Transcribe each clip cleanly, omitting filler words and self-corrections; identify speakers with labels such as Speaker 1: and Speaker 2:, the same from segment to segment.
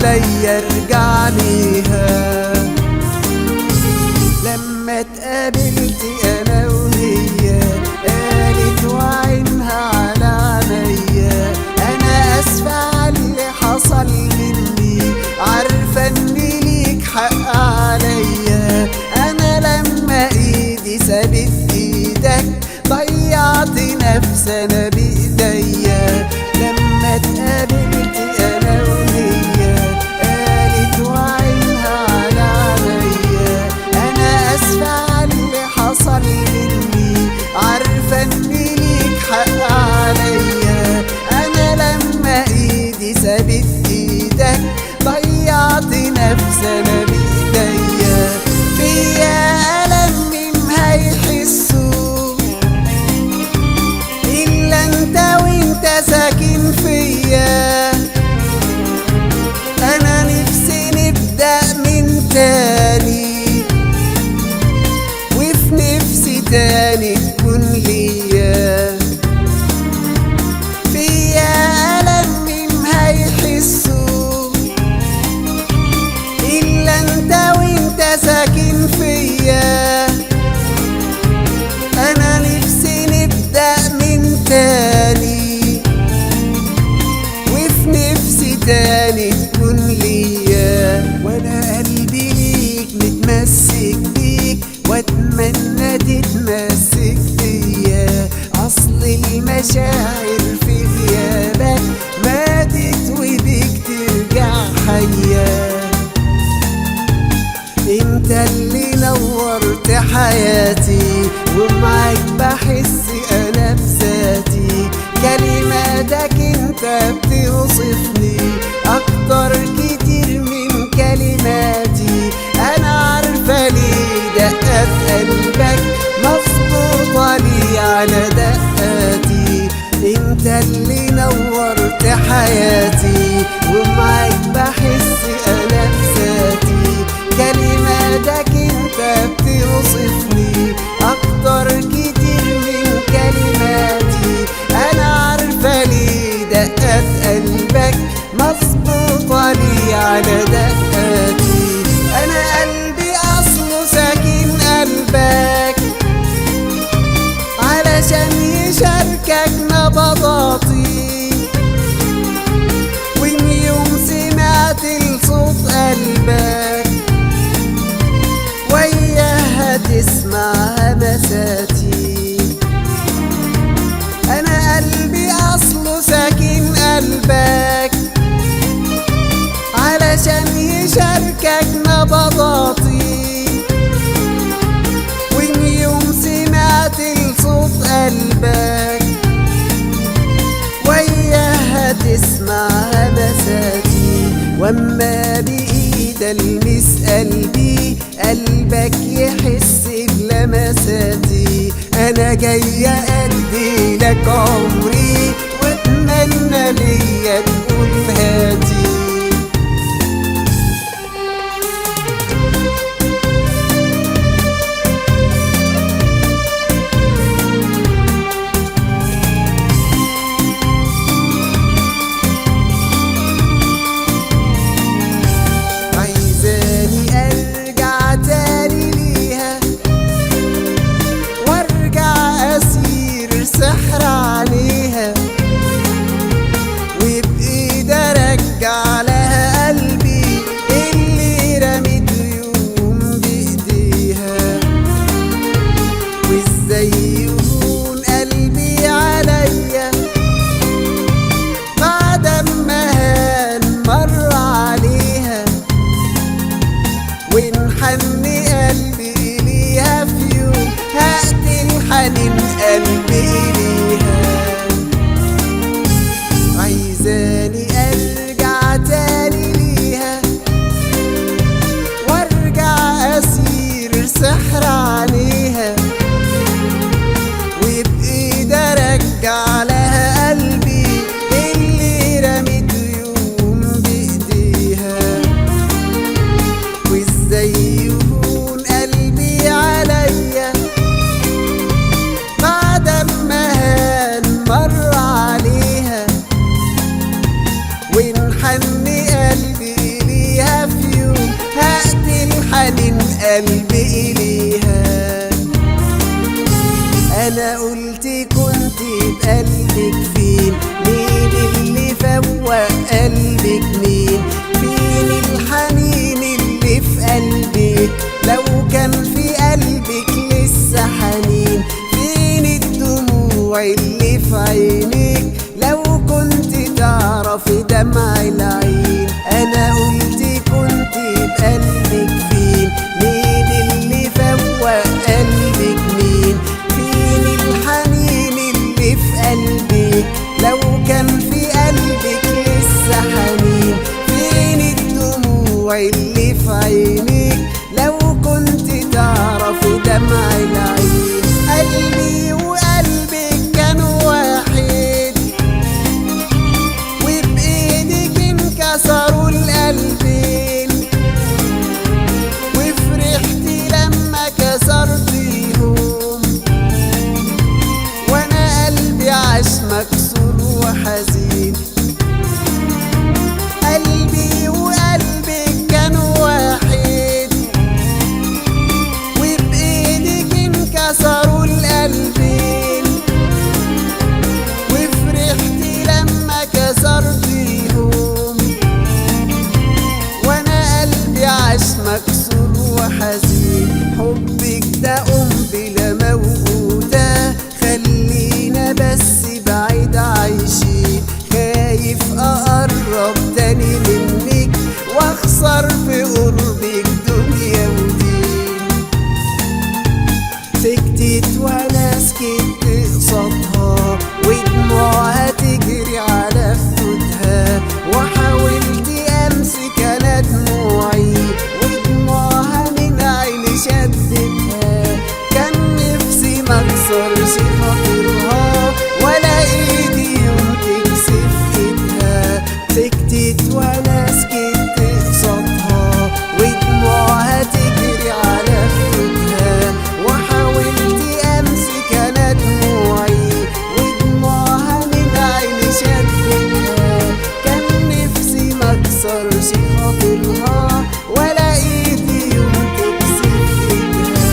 Speaker 1: عليا ارجع ليها. لما اتقابلت انا وهي قالت وعينها على عينيا انا اسفة على اللي حصل مني، عارفة ان ليك حق عليا. انا لما ايدي سابت ايدك ضيعت نفسي انا بايديا. لما اتقابلت انا وهي قالت وعينها على عينيا انا اسفة على اللي حصل مني، عارفة ان ليك حق عليا. انا لما ايدي سابت ايدك ضيعت نفسي انا بايديا. فيا ألم مين هيحسوا إلا انت وانت ساكن فيا. انا نفسي نبدأ من تاني وفي نفسي تاني تكون ليا. فيا ألم مين هيحسوا إلا انت وانت ساكن فيا. انا نفسي نبدأ من تاني وفي نفسي تاني تكون ليا. وانا قلبي ليك متمسك بيك واتمنى تتمسك بيا. اصل المشاعر في غيابك ماتت وبيك ترجع حيا. انت اللي نورت حياتي ومعاك بحس انا بذاتي. كلماتك انت بتوصفني اكتر كتير من كلماتي. انا عارفة ليه دقات قلبك مظبوطة لي على دقاتي. انت اللي نورت حياتي ومعاك بحس انا بذاتي. كلماتك انت بتوصفني اكتر كتير من كلماتي. انا عارفة ليه دقات قلبك مظبوطة لي على دقاتي. انا قلبي اصله ساكن قلبك علشان يشاركك نبضاتي. وان يوم سمعت لصوت قلبك وياها تسمع همساتي. انا قلبي اصله ساكن قلبك علشان يشاركك نبضاتي. وان يوم سمعت لصوت قلبك وياها تسمع همساتي. واما بايد المس قلبي قلبك يحس بلمساتي. انا جاية ادي لك عمري واتمنى ليا تقول هاتي. عايزاني ارجع تاني ليها وارجع اسير سحر عليها. قلبي إليها. أنا قلت كنت بقلبك فين، مين اللي فوق قلبك، مين فين الحنين اللي في قلبك، لو كان في قلبك لسه حنين، فين الدموع اللي في عينيك، لو كنت تعرف دمع العين. أنا قلت كنت بقلبك فين، مين اللي فوق قلبك، مين فين الحنين اللي في قلبك، لو كان في قلبك لسه حنين، فين الدموع اللي في عينيك، لو كنت تعرف دمع العين. قلبي وقلبك كانوا واحد، وبإيدك انكسروا القلبين، وفرحتي لما كسرتيهم، وانا قلبي عاش مكسور وحزين. قلبي وقلبك كانوا واحد، وبإيدك انكسروا القلبين، وفرحتي لما كسرتيهم، وانا قلبي عاش مكسور وحزين. حبك ده قنبلة موجودة، خلينا بس بعيد عايشين، خايف اقرب تاني منك واخسر في قربك دنيا ودين. سكتت وانا سكت قصادها، ودموعها تجري على خدودها، وحاولت امسك انا دموعي، ودموعها من عيني شدتها. كان نفسي ما اكسرش خاطرها، ولا ايدي يوم تكسف ايدها. سكتت وانا سكت قصادها، ودموعها تجري على خدودها، وحاولت امسك انا دموعي، ودموعها من عيني شدتها. كان نفسي ما اكسرش خاطرها، ولا ايدي يوم تكسف ايدها.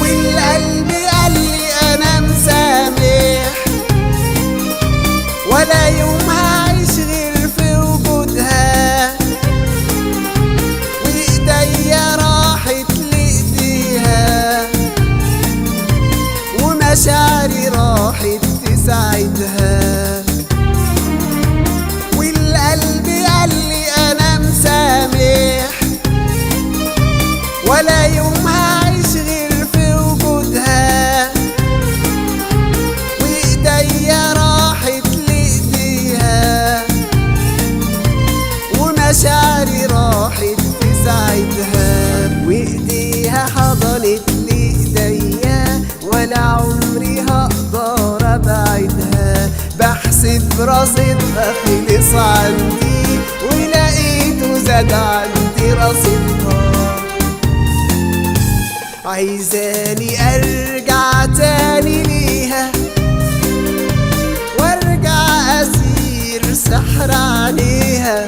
Speaker 1: والقلب قال لي انا مسامح، ولا يوم هعيش غير في وجودها، وايديا راحت لايديها، ومشاعري راحت تساعدها. والقلب قال لي انا مسامح، ولا يوم هعيش غير في وجودها، وايديا راحت لايديها، ومشاعري راحت تساعدها. وايديها حضنت لايديا، ولا عمري هقدر ابعدها. بحسب رصيدها خلص عندي، ولقيته زاد عندي رصيدها. عايزاني ارجع تاني ليها، وارجع اسير سحر عليها،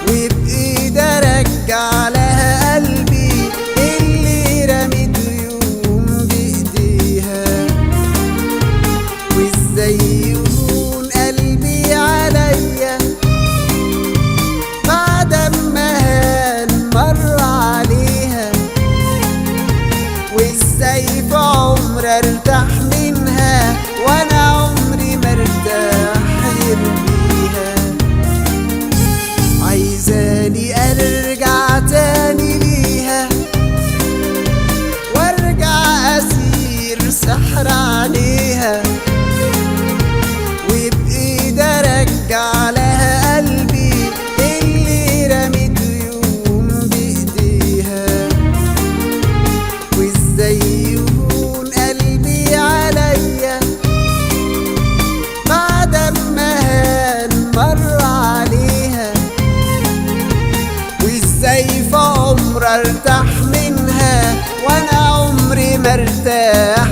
Speaker 1: وبايدي ارجع لها قلبي اللي رميته يوم بايديها. وازاي يهون قلبي عليا بعد ما هان مر عليها، وازاي في عمر ارتاح منها، وانا عمري مرتاح بيها. عايزاني ارجع تاني ليها، وارجع اسير سحر عليها، وبايدي ارجع لها قلبي اللي رميته يوم بايديها. وازاي يهون قلبي عليا بعد ما هان مر عليها، وازاي في عمر ارتاح منها، وانا عمري مرتاح